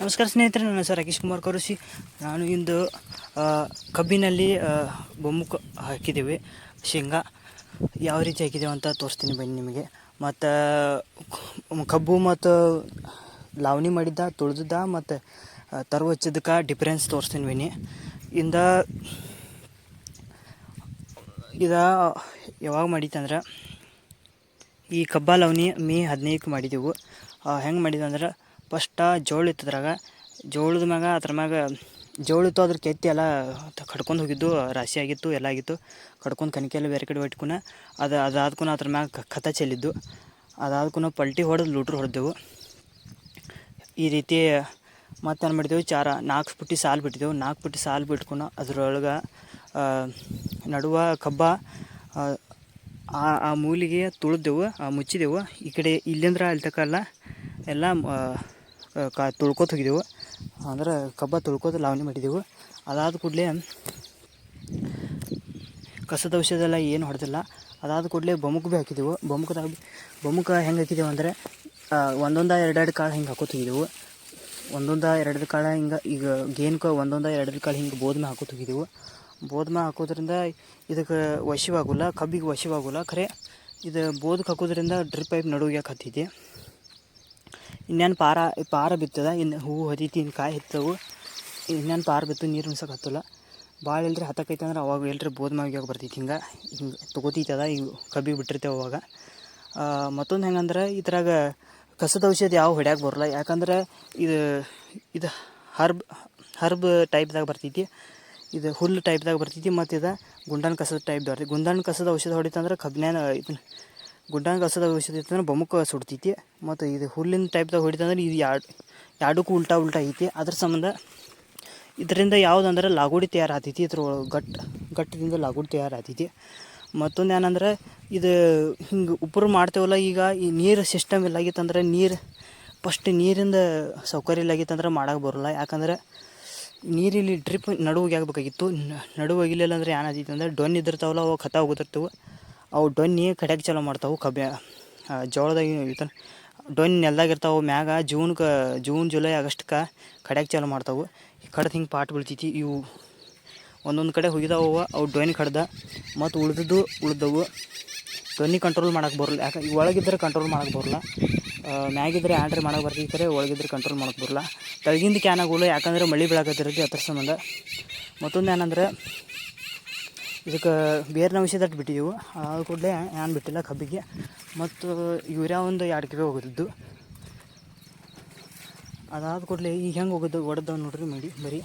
ನಮಸ್ಕಾರ ಸ್ನೇಹಿತರೆ, ನನ್ನ ಹೆಸರು ರಾಕೇಶ್ ಕುಮಾರ್ ಕರುಸಿ. ನಾನು ಇಂದು ಕಬ್ಬಿನಲ್ಲಿ ಬೊಮ್ಮುಕ್ ಹಾಕಿದ್ದೀವಿ. ಶೇಂಗಾ ಯಾವ ರೀತಿ ಹಾಕಿದ್ದೇವೆ ಅಂತ ತೋರಿಸ್ತೀನಿ ಬನ್ನಿ ನಿಮಗೆ. ಮತ್ತು ಕಬ್ಬು ಮತ್ತು ಲಾವಣಿ ಮಾಡಿದ್ದ, ತುಳಿದಿದ್ದ ಮತ್ತು ತರು ಹಚ್ಚಿದ್ದಕ್ಕೆ ಡಿಫ್ರೆನ್ಸ್ ತೋರಿಸ್ತೀನಿ ಬನ್ನಿ. ಇದು ಯಾವಾಗ ಮಾಡಿತ್ತಂದ್ರೆ, ಈ ಕಬ್ಬ ಲಾವಣಿ ಮೇ 15ಕ್ಕೆ ಮಾಡಿದೆವು. ಹೆಂಗೆ ಮಾಡಿದ್ವಿ ಅಂದ್ರೆ, ಫಸ್ಟ ಜೋಳ ಇತ್ತದ್ರಾಗ, ಜೋಳದ ಮ್ಯಾಗ ಅದ್ರ ಮ್ಯಾಗ ಜೋಳ ಇತ್ತು, ಅದ್ರ ಕೆತ್ತಿ ಎಲ್ಲ ಕಡ್ಕೊಂಡು ಹೋಗಿದ್ದು, ರಾಶಿ ಆಗಿತ್ತು, ಎಲ್ಲ ಆಗಿತ್ತು. ಕಡ್ಕೊಂಡು ಕಣಿಕೆಲ್ಲ ಬೇರೆ ಕಡೆ ಇಟ್ಕೊನ ಅದಾದ್ಕೂ ಅದ್ರ ಮ್ಯಾಗ ಕಥ ಚೆಲ್ಲಿದ್ದು. ಅದಾದ್ಕೂ ಪಲ್ಟಿ ಹೊಡೆದು ಲೂಟ್ರ್ ಹೊಡೆದೆವು. ಈ ರೀತಿ ಮತ್ತೇನು ಮಾಡಿದೆವು, 4 ಪುಟ್ಟಿ ಸಾಲು ಬಿಟ್ಟಿದ್ದೆವು. 4 ಪುಟ್ಟಿ ಸಾಲು ಬಿಟ್ಕೊಂಡು ಅದ್ರೊಳಗೆ ನಡುವ ಕಬ್ಬ ಆ ಮೂಲಿಗೆ ತುಳಿದೆವು, ಮುಚ್ಚಿದೆವು. ಈ ಕಡೆ ಇಲ್ಲಿಂದ್ರ ಅಲ್ಲಿ ತನಕ ಎಲ್ಲ ತುಳ್ಕೊತ ಹೋಗಿದ್ದೆವು. ಅಂದ್ರೆ ಕಬ್ಬ ತುಳ್ಕೋತ ಲಾವಣಿ ಮಾಡಿದೆವು. ಅದಾದ ಕೂಡಲೇ ಕಸದ ಔಷಧ ಎಲ್ಲ ಏನು ಹೊಡೆದಿಲ್ಲ. ಅದಾದ ಕೂಡಲೇ ಬೊಮ್ಮುಕ್ ಭೀ ಹಾಕಿದೆವು. ಬೊಮ್ಮುಕ ಹೆಂಗೆ ಹಾಕಿದೆವು ಅಂದರೆ, ಒಂದೊಂದು 2 ಕಾಳು ಹಿಂಗೆ ಹಾಕೋತ ಹೋಗಿದ್ದೆವು. ಒಂದೊಂದು 2 ಕಾಳು ಹಿಂಗೆ, ಈಗ ಗೇನ್ಗೆ ಒಂದೊಂದು 2 ಕಾಳು ಹಿಂಗೆ ಬೋದ್ಮೆ ಹಾಕೋತ ಹೋಗಿದ್ದೆವು. ಬೋದ್ಮೆ ಹಾಕೋದ್ರಿಂದ ಇದಕ್ಕೆ ವಶವಾಗೋಲ್ಲ, ಕಬ್ಬಿಗೆ ವಶವಾಗೋಲ್ಲ. ಖರೆ ಇದು ಬೋದಕ್ಕೆ ಹಾಕೋದ್ರಿಂದ ಡ್ರಿಪ್ ಪೈಪ್ ನಡುವ್ಯಾಕೆ ಹತ್ತೈತಿ. ಇನ್ನೇನು ಪಾರ ಬಿತ್ತದ, ಇನ್ನು ಹೂವು ಹದೀತಿ, ಇನ್ನು ಕಾಯಿ ಹತ್ತವು. ಇನ್ನೇನು ಪಾರ ಬಿತ್ತು, ನೀರು ಉಣ್ಸೋಕೆ ಹತ್ತಲ್ಲ. ಭಾಳ ಎಲ್ರಿ ಹತ್ತಕೈತೆ ಅಂದ್ರೆ ಅವಾಗ ಎಲ್ರಿ ಬೋದ್ಮೆ ಆಗ್ಯಾಗ ಬರ್ತೈತಿ. ಹಿಂಗೆ ತೊಗೋತೈತದ, ಈಗ ಕಬ್ಬಿಗೆ ಬಿಟ್ಟಿರ್ತೇವೆ ಅವಾಗ. ಮತ್ತೊಂದು ಹೆಂಗಂದ್ರೆ, ಇದ್ರಾಗ ಕಸದ ಔಷಧ ಯಾವ ಹೊಡ್ಯಾಕೆ ಬರೋಲ್ಲ. ಯಾಕಂದ್ರೆ ಇದು ಹರ್ಬ್ ಟೈಪ್ದಾಗ ಬರ್ತೈತಿ. ಇದು ಹುಲ್ಲು ಟೈಪ್ದಾಗ ಬರ್ತೈತಿ. ಮತ್ತು ಇದು ಗುಂಡನ ಕಸದ ಟೈಪ್ ಬರ್ತೈತಿ. ಗುಂಡನ ಕಸದ ಔಷಧ ಹೊಡಿತಂದ್ರೆ ಕಬ್ಬಿನ ಗುಂಡನ ಕಸದ ಔಷಧ ಇತ್ತಂದ್ರೆ ಬೊಮ್ಮುಕ ಸುಡ್ತೈತಿ. ಮತ್ತು ಇದು ಹುಲ್ಲಿನ ಟೈಪ್ದಾಗ ಹೊಡಿತಂದ್ರೆ ಇದು ಎರಡಕ್ಕೂ ಉಲ್ಟಾ ಐತಿ. ಅದ್ರ ಸಂಬಂಧ ಇದರಿಂದ ಯಾವುದಂದ್ರೆ ಲಾಗೋಡಿ ತಯಾರು ಆಗ್ತೈತಿ. ಇದ್ರೊಳಗೆ ಗಟ್ಟದಿಂದ ಲಾಗೋಡಿ ತಯಾರು ಆಗ್ತೈತಿ. ಮತ್ತೊಂದು ಏನಂದ್ರೆ, ಇದು ಹಿಂಗೆ ಉಪ್ಪರು ಮಾಡ್ತೇವಲ್ಲ, ಈಗ ಈ ನೀರು ಸಿಸ್ಟಮ್ ಇಲ್ಲಾಗಿತ್ತಂದ್ರೆ, ಫಸ್ಟ್ ನೀರಿಂದ ಸೌಕರ್ಯ ಇಲ್ಲಾಗಿತ್ತಂದ್ರೆ ಮಾಡೋಕೆ ಬರೋಲ್ಲ. ಯಾಕಂದ್ರೆ ನೀರಿಲ್ಲಿ ಡ್ರಿಪ್ ನಡುವಿಗೆ ಆಗಬೇಕಾಗಿತ್ತು. ನಡುವೆ ಒಗಿಲಿಲ್ಲ ಅಂದ್ರೆ ಏನಾಗ್ತೈತಿ ಅಂದ್ರೆ, ಡೊಣ್ಣೆ ಇದ್ದಿರ್ತಾವಲ್ಲ, ಅವು ಕಥ ಹೋಗಿರ್ತಾವೆ. ಅವು ಡೊಣ್ಣೆ ಕಡ್ಯಾಕೆ ಚಾಲೂ ಮಾಡ್ತಾವೆ. ಜೋಳದಾಗ ಡೊಣ್ಣೆ ನೆಲ್ದಾಗಿರ್ತಾವೆ. ಮ್ಯಾಗ ಜೂನ್ ಜುಲೈ ಆಗಸ್ಟ್ಗೆ ಕಡ್ಯಾಕೆ ಚಾಲೂ ಮಾಡ್ತಾವೆ. ಕಡ್ದು ಹಿಂಗೆ ಪಾಟ್ ಬೀಳ್ತೈತಿ. ಇವು ಒಂದೊಂದು ಕಡೆ ಹೋಗಿದಾವ, ಅವು ಡೊಣ್ಣೆ ಕಡ್ದ ಮತ್ತು ಉಳಿದವು ಡೊಣ್ಣೆ ಕಂಟ್ರೋಲ್ ಮಾಡೋಕೆ ಬರೋಲ್ಲ. ಯಾಕಂದ್ರೆ ಒಳಗಿದ್ರೆ ಕಂಟ್ರೋಲ್ ಮಾಡೋಕೆ ಬರೋಲ್ಲ. ಮ್ಯಾಗಿದ್ರೆ ಆಂಡ್ರೆ ಮಾಡೋಕೆ ಬರ್ತೈತಿ. ಖರೆ ಒಳಗಿದ್ರೆ ಕಂಟ್ರೋಲ್ ಮಾಡೋಕೆ ಬರೋಲ್ಲ. ತಳಗಿಂದ ಕ್ಯಾನ್ ಆಗೋಲ್ಲ, ಯಾಕಂದ್ರೆ ಮಳೆ ಬೀಳಾಕತ್ತಿರುತ್ತೆ ಅದ್ರ ಸಂಬಂಧ. ಮತ್ತೊಂದು ಏನಂದ್ರೆ, ಇದಕ್ಕೆ ಬೇರಿನ ಔಷಧ ಬಿಟ್ಟಿದ್ದೆವು. ಅದು ಕೂಡಲೇ ಏನು ಬಿಟ್ಟಿಲ್ಲ ಕಬ್ಬಿಗೆ. ಮತ್ತು ಯೂರಿಯಾ ಒಂದು 2 kg ಹೋಗಿದ್ದು. ಅದಾದ ಕೂಡಲೇ ಈಗ ಹೆಂಗೆ ಹೋಗಿದ್ದು ಹೊಡೆದವ್ ನೋಡ್ರಿ ಬರೀ.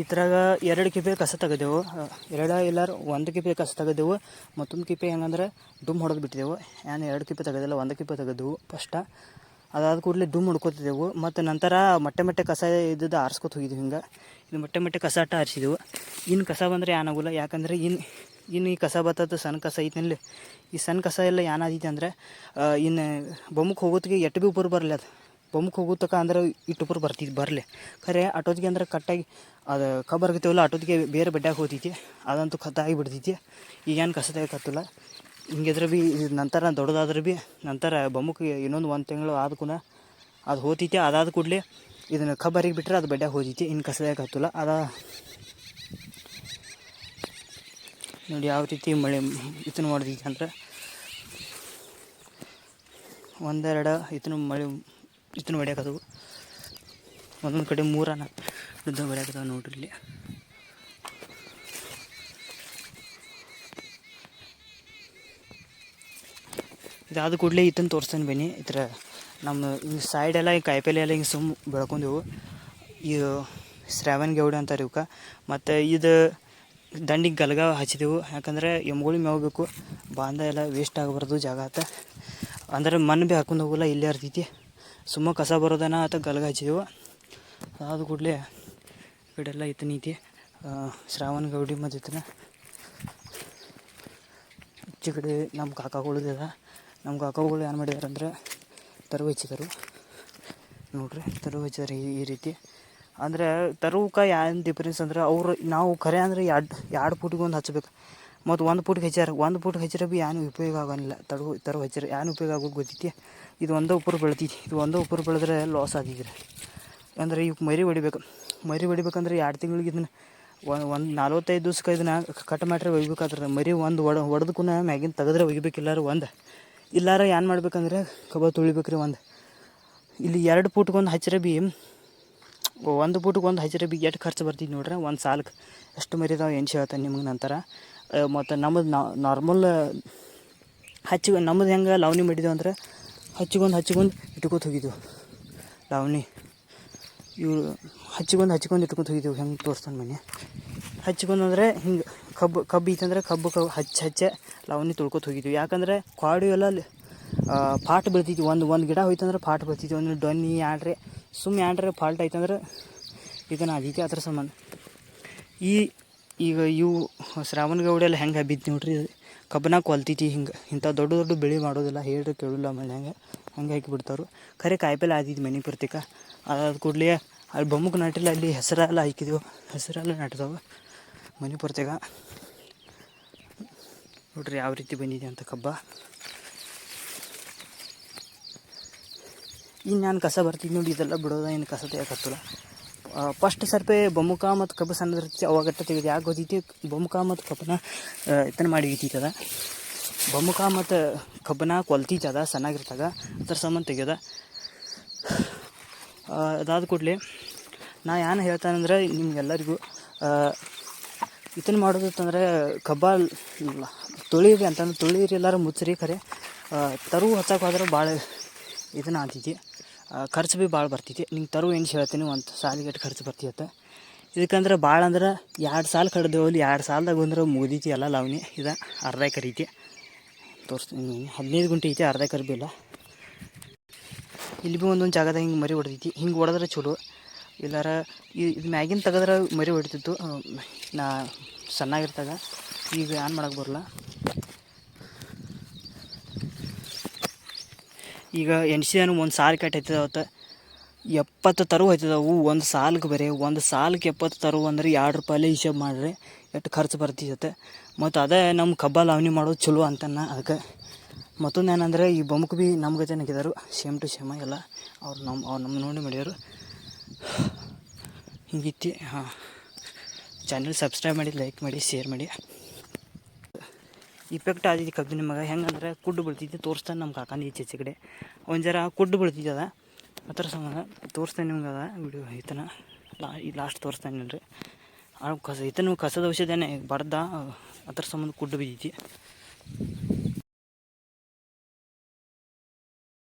ಇದ್ರಾಗ 2 ಕಿಪೆ ಕಸ ತೆಗೆದೆವು. 2 ಇಲ್ಲ 1 ಕಿಪೆ ಕಸ ತೆಗೆದೆವು. ಮತ್ತೊಂದು ಕಿಪೆ ಹೆಂಗಂದ್ರೆ ಡುಮ್ ಹೊಡೆದು ಬಿಟ್ಟಿದ್ದೆವು. 2 ಕಿಪೆ ತೆಗೆದಿಲ್ಲ, 1 ಕಿಪೆ ತೆಗೆದೆವು ಫಸ್ಟ. ಅದಾದ ಕೂಡಲೇ ಡುಮ್ ಹೊಡ್ಕೊತಿದ್ದೆವು. ಮತ್ತು ನಂತರ ಮೊಟ್ಟೆ ಕಸ ಇದ್ದದ್ದು ಆರಿಸ್ಕೊತ ಹೋಗಿದ್ವಿ. ಹಿಂಗೆ ಇದು ಮೊಟ್ಟೆ ಕಸ ಆರಿಸಿದೆವು. ಇನ್ನು ಕಸ ಬಂದರೆ ಏನಾಗೋಲ್ಲ. ಯಾಕಂದರೆ ಇನ್ನು ಈ ಕಸ ಬರ್ತದೆ, ಸಣ್ಣ ಕಸ ಐತನಲ್ಲಿ. ಈ ಸಣ್ಣ ಕಸ ಎಲ್ಲ ಏನಾದೈತಿ ಅಂದರೆ, ಇನ್ನು ಬೊಮ್ಮಕ್ಕೆ ಹೋಗೋತ್ತಿಗೆ ಎಟ್ಟು ಭೀ ಉಪ್ಪರು ಬರಲಿ. ಅದು ಬೊಮ್ಮಕ್ಕೆ ಹೋಗೋತಕ ಅಂದ್ರೆ ಇಟ್ಟು ಉಪ್ಪರು ಬರಲಿ. ಖರೆ ಅಟೋದಿಗೆ ಅಂದ್ರೆ ಕಟ್ಟಾಗಿ ಅದು ಕಬ್ಬು ಬರ್ತೈವಲ್ಲ, ಅಟೋದಿಗೆ ಬೇರೆ ಬಡ್ಡ್ಯಾಗ ಹೋಗ್ತೈತಿ. ಅದಂತೂ ಕತ್ತಾಗಿ ಬಿಡ್ತೈತಿ. ಈಗೇನು ಕಸ ತೆಗಿಯಕತ್ತಿಲ್ಲ. ಹಿಂಗಿದ್ರೆ ಭೀ ನಂತರ ದೊಡ್ಡದಾದ್ರೆ ಭೀ ನಂತರ ಬೊಮ್ಮಕ್ಕೆ ಇನ್ನೊಂದು 1 ತಿಂಗಳು ಆದ್ಕೂನ ಅದು ಹೋತೈತಿ. ಅದಾದ ಕೂಡಲೇ ಇದನ್ನು ಕಬ್ಬರಿಗೆ ಬಿಟ್ಟರೆ ಅದು ಬಡ್ಡ್ಯಾಗ ಹೋತೈತಿ. ಇನ್ನು ಕಸ ತೆಗಿಯಕತ್ತಿಲ್ಲ. ನೋಡಿ ಯಾವ ರೀತಿ ಮಳೆ ಇದನ್ನು ಮಾಡಿದೈತಿ ಅಂದ್ರೆ, 1-2 ಇದನ್ನು ಹೊಡ್ಯಾಕತ್ತವು. ಒಂದೊಂದು ಕಡೆ 3 ಹೊಡ್ಯಾಕತ್ತವ ನೋಡ್ರಿ ಇಲ್ಲಿ. ಇದಾದ ಕೂಡಲೇ ಇದನ್ನು ತೋರಿಸ್ತಾನೆ ಬನ್ನಿ. ಇದ್ರ ನಮ್ಮ ಹಿಂಗೆ ಸೈಡೆಲ್ಲ ಈ ಕಾಯಿಪಲ್ಲೆ ಎಲ್ಲ ಹಿಂಗೆ ಬೆಳ್ಕೊಂಡೆವು. ಇದು ಶ್ರಾವಣ ಗೌಡ ಅಂತಾರೆ ಇವಕ್ಕೆ. ಮತ್ತು ಇದು ದಂಡಿಗೆ ಗಲ್ಗ ಹಚ್ಚಿದೆವು. ಯಾಕಂದರೆ ಎಮ್ಗಳು ಮೇವು ಬೇಕು. ಬಾಂಧ ಎಲ್ಲ ವೇಸ್ಟ್ ಆಗಬಾರ್ದು ಜಾಗ ಆತ. ಅಂದರೆ ಮಣ್ಣು ಭೀ ಹಾಕೊಂಡು ಹೋಗೋಲ್ಲ, ಇಲ್ಲೇ ಇರ್ತೈತಿ. ಕಸ ಬರೋದನ್ನ ಆತ ಗಲ್ಗ ಹಚ್ಚಿದೆವು. ಅದಾದ ಕೂಡಲೇ ಈ ಕಡೆಲ್ಲ ಐತಿ ಶ್ರಾವಣ ಗೌಡಿ ಮತ್ತು ಈಚೆ ಕಡೆ ನಮ್ಮ ಕಾಕಾಗಳಿದೆ. ನಮ್ಮ ಕಾಕಾಗಳು ಏನು ಮಾಡಿದಾರೆ ಅಂದರೆ, ತರು ಹಚ್ಚಿದರು ನೋಡ್ರಿ. ತರು ಹಚ್ಚಿದಾರೆ ಈ ರೀತಿ. ಅಂದರೆ ತರುವಕ್ಕೆ ಏನು ಡಿಫ್ರೆನ್ಸ್ ಅಂದ್ರೆ, ನಾವು ಖರೆ ಅಂದರೆ 2 ಫೂಟಿಗೆ ಒಂದು ಹಚ್ಬೇಕು. ಮತ್ತು 1 ಫೂಟ್ಗೆ ಹಚ್ಚಾರ ಭೀ ಏನು ಉಪಯೋಗ ಆಗೋಂಗಿಲ್ಲ. ತರು ಹಚ್ಚಾರ ಏನು ಉಪಯೋಗ ಆಗೋದು ಗೊತ್ತೈತಿ. ಇದು ಒಂದೇ ಉಪ್ಪರು ಬೆಳಿತೈತಿ. ಇದು ಒಂದೇ ಉಪ್ಪರು ಬೆಳೆದ್ರೆ ಲಾಸ್ ಆಗಿದ್ರಿ. ಅಂದ್ರೆ ಈಗ ಮರಿ ಹೊಡಿಬೇಕಂದ್ರೆ 2 ತಿಂಗಳಿಗೆ ಇದನ್ನು ಒಂದು 45 ದಿವ್ಸಕ್ಕೆ ಇದನ್ನು ಕಟ್ ಮಾಡ್ರೆ ಒಯ್ಬೇಕಾದ್ರೆ ಮರಿ ಒಂದು ಹೊಡೆದಕ್ಕೂ ಮ್ಯಾಗಿನ ತೆಗೆದ್ರೆ ಒಯ್ಬೇಕಿಲ್ಲಾರ ಇಲ್ಲಾರ ಏನು ಮಾಡ್ಬೇಕಂದ್ರೆ ಕಬ್ಬ ತುಳಿಬೇಕ್ರಿ. ಇಲ್ಲಿ 2 ಫೂಟ್ಗೆ ಹಚ್ಚಿರ ಭೀ 1 ಫೂಟ್ಗೆ ಹಚ್ಚಿರ ಭೀ ಎಷ್ಟು ಖರ್ಚು ಬರ್ತೈತಿ ನೋಡ್ರಿ. ಒಂದು ಸಾಲಕ್ಕೆ ಎಷ್ಟು ಮರಿ ಇದಾವೆ ಏನು ಹೇಳ್ತಾನೆ ನಿಮಗೆ ನಂತರ. ಮತ್ತು ನಮ್ಮದು ನಾರ್ಮಲ್ ನಮ್ಮದು ಹೆಂಗೆ ಲಾವಣಿ ಮಾಡಿದೆವು ಅಂದ್ರೆ ಹಚ್ಚಿಗೊಂದು ಇಟ್ಕೊತ ಹೋಗಿದ್ದೆವು. ಲಾವಣಿ ಇವು ಹಚ್ಚಿಗೊಂದು ಇಟ್ಕೊತ ಹೋಗಿದ್ದೆವು. ಹೆಂಗೆ ತೋರಿಸ್ತಾನೆ ಮನೆ ಹಚ್ಚಿಗೊಂದಂದ್ರೆ ಹಿಂಗೆ ಕಬ್ಬು ಐತಂದ್ರೆ ಕಬ್ಬು ಹಚ್ಚೆ ಲಾವಣಿ ತುಳ್ಕೊತ ಹೋಗಿದ್ವಿ. ಯಾಕಂದರೆ ಕ್ವಾಡು ಎಲ್ಲ ಪಾಟ್ ಬೀಳ್ತೈತಿ. ಒಂದು ಗಿಡ ಹೋಯ್ತಂದ್ರೆ ಪಾಟ್ ಬೀಳ್ತೈತಿ. ಒಂದು ಡೊನ್ನಿ ಸುಮ್ಮನೆ ಫಾಲ್ಟ್ ಐತಂದ್ರೆ ಇದನ್ನು ಆದೈತಿ. ಅದ್ರ ಸಂಬಂಧ ಈಗ ಇವು ಶ್ರಾವಣಗೌಡ ಎಲ್ಲ ಹೆಂಗೆ ಬಿದ್ದು ನೋಡ್ರಿ. ಕಬ್ಬನಾಗ ಕೊಲ್ತೈತಿ. ಇಂಥ ದೊಡ್ಡ ಬೆಳೆ ಮಾಡೋದಿಲ್ಲ. ಹೇಳ್ರಿ ಕೇಳಿಲ್ಲ ಮನ್ಯಾಗ ಹಂಗೆ ಹಾಕಿಬಿಡ್ತಾರು. ಖರೆ ಕಾಯಿಪಲ್ಲೆ ಆದೈತಿ ಮನೆ ಪೂರ್ತಿಕ. ಅದಾದ ಕೂಡಲೇ ಅಲ್ಲಿ ಬೊಮ್ಮಕ್ಕೆ ನಾಟಿಲ್ಲ. ಅಲ್ಲಿ ಹೆಸರೆಲ್ಲ ಹಾಕಿದೆವು. ಹೆಸರೆಲ್ಲ ನಾಟಿದವು ಮನೆ ಪೂರ್ತಿಗ. ನೋಡ್ರಿ ಯಾವ ರೀತಿ ಬಂದಿದೆ ಅಂತ ಕಬ್ಬ. ನಾನು ಕಸ ಬರ್ತಿದ್ದು ನೋಡಿ. ಇದೆಲ್ಲ ಬಿಡೋದ ಏನು ಕಸ ತೆಗಿಯಕತ್ತಲ್ಲ. ಫಸ್ಟ್ ಸರ್ಪೆ ಬೊಮ್ಮುಕ ಮತ್ತು ಕಬ್ಬು ಸಣ್ಣದಿರ್ತೈತಿ ಅವಾಗಟ್ಟ ತೆಗೆದು. ಯಾಕೆ ಗೊತ್ತೈತಿ? ಬೊಮ್ಮುಕ ಮತ್ತು ಕಬ್ಬನ ಇದನ್ನು ಮಾಡಿ ಇಟ್ಟಿತ್ತದ. ಬೊಮ್ಮುಕ ಮತ್ತು ಕಬ್ಬನ ಕೊಲ್ತೈತದ ಸಣ್ಣಾಗಿರ್ತಾಗ. ಅದ್ರ ಸಂಬಂಧ ತೆಗೆಯೋದ. ಅದಾದ ಕೂಡಲೇ ನಾ ಏನು ಹೇಳ್ತಾನಂದ್ರೆ ನಿಮ್ಗೆಲ್ಲರಿಗೂ ಇದನ್ನು ಮಾಡೋದಿತ್ತಂದ್ರೆ ಕಬ್ಬ ತೊಳಿರಿ ಅಂತಂದ್ರೆ ತೊಳಿರಿ ಎಲ್ಲಾರು ಮುಚ್ಚ್ರಿ. ಖರೆ ತರು ಹಚ್ಚಕ್ಕೆ ಹೋದ್ರೆ ಭಾಳ ಇದನ್ನು ಆಗ್ತೈತಿ. ಖರ್ಚು ಭೀ ಭಾಳ ಬರ್ತೈತಿ. ನಿಂಗೆ ತರು ಏನು ಹೇಳ್ತೀನಿ ಒಂದು ಸಾಲಿಗೆ ಎಷ್ಟು ಖರ್ಚು ಬರ್ತೈತೆ. ಇದಕ್ಕಂದ್ರೆ ಭಾಳ ಅಂದ್ರೆ 2 ಸಾಲ ಕಡ್ದೇವು. ಅಲ್ಲಿ 2 ಸಾಲದಾಗ ಬಂದ್ರೆ ಮುಗಿದೈತಿ ಎಲ್ಲ ಲಾವಣಿ. ಇದು ಅರ್ಧ ಎಕರೆ ಐತಿ. ತೋರಿಸ್ತೀನಿ. 15 ಗುಂಟೆ ಐತಿ. ಅರ್ಧ ಎಕರೆ ಭೀ ಇಲ್ಲ. ಇಲ್ಲಿ ಭೀ ಒಂದೊಂದು ಜಾಗದಾಗ ಹಿಂಗೆ ಮರಿ ಹೊಡೆದೈತಿ. ಹಿಂಗೆ ಹೊಡೆದ್ರೆ ಚಲೋ. ಇಲ್ಲಾರ ಇದು ಮ್ಯಾಗಿನ ತೆಗೆದ್ರೆ ಮರಿ ಹೊಡಿತಿತ್ತು ನಾ ಸಣ್ಣಾಗಿರ್ತಾಗ. ಈಗ ಏನು ಮಾಡೋಕ್ಕೆ ಬರಲ್ಲ. ಈಗ ಎಣ್ಸಿದಾನು ಒಂದು ಸಾಲು ಕಟ್ ಹತ್ತದ. ಅವತ್ತು 70 ತರು ಹತ್ತಿದವು ಒಂದು ಸಾಲಿಗೆ. ಒಂದು ಸಾಲಿಗೆ 70 ತರು ಅಂದ್ರೆ ₹2 ಹಿಸಾಬ್ ಮಾಡಿರಿ ಎಷ್ಟು ಖರ್ಚು ಬರ್ತೈತೆ. ಮತ್ತು ಅದೇ ನಮ್ಮ ಕಬ್ಬ ಲಾವಣಿ ಮಾಡೋದು ಚಲೋ ಅಂತಾನೆ. ಅದಕ್ಕೆ ಮತ್ತೊಂದು ಏನಂದರೆ ಈ ಬೊಮ್ಮಕ್ಕೆ ಭೀ ನಮ್ಮ ಗತೆ ಹಾಕಿದಾರು. ಸೇಮ್ ಟು ಸೇಮ ಎಲ್ಲ ಅವ್ರು ನಮ್ಮ ನೋಡಿ ಮಾಡ್ಯಾರು. ಹಿಂಗಿತ್ತು. ಚಾನಲ್ ಸಬ್ಸ್ಕ್ರೈಬ್ ಮಾಡಿ, ಲೈಕ್ ಮಾಡಿ, ಶೇರ್ ಮಾಡಿ. ಇಫೆಕ್ಟ್ ಆದೈತಿ ಕಬ್ಬು ನಿಮಗೆ. ಹೆಂಗಂದ್ರೆ ಕುಡ್ಡು ಬೀಳ್ತೈತಿ. ತೋರಿಸ್ತಾನೆ ನಮ್ಮ ಕಾಕಂದು ಈಚೆ ಕಡೆ ಒಂದು ಜರ ಕುಡ್ಡು ಬೀಳ್ತೈತಿ. ಅದ ಆ ಥರ ಸಂಬಂಧ ತೋರಿಸ್ತಾನೆ ನಿಮ್ಗೆ. ಅದ ವಿಡಿಯೋ ಈತನ ಲಾಸ್ಟ್ ತೋರಿಸ್ತಾನೆ ಇಲ್ರಿ. ಈತನು ಕಸದ ಔಷಧಿನೇ ಬಡ್ದ. ಅದ್ರ ಸಂಬಂಧ ಕುಡ್ಡು ಬಿದ್ದೈತಿ.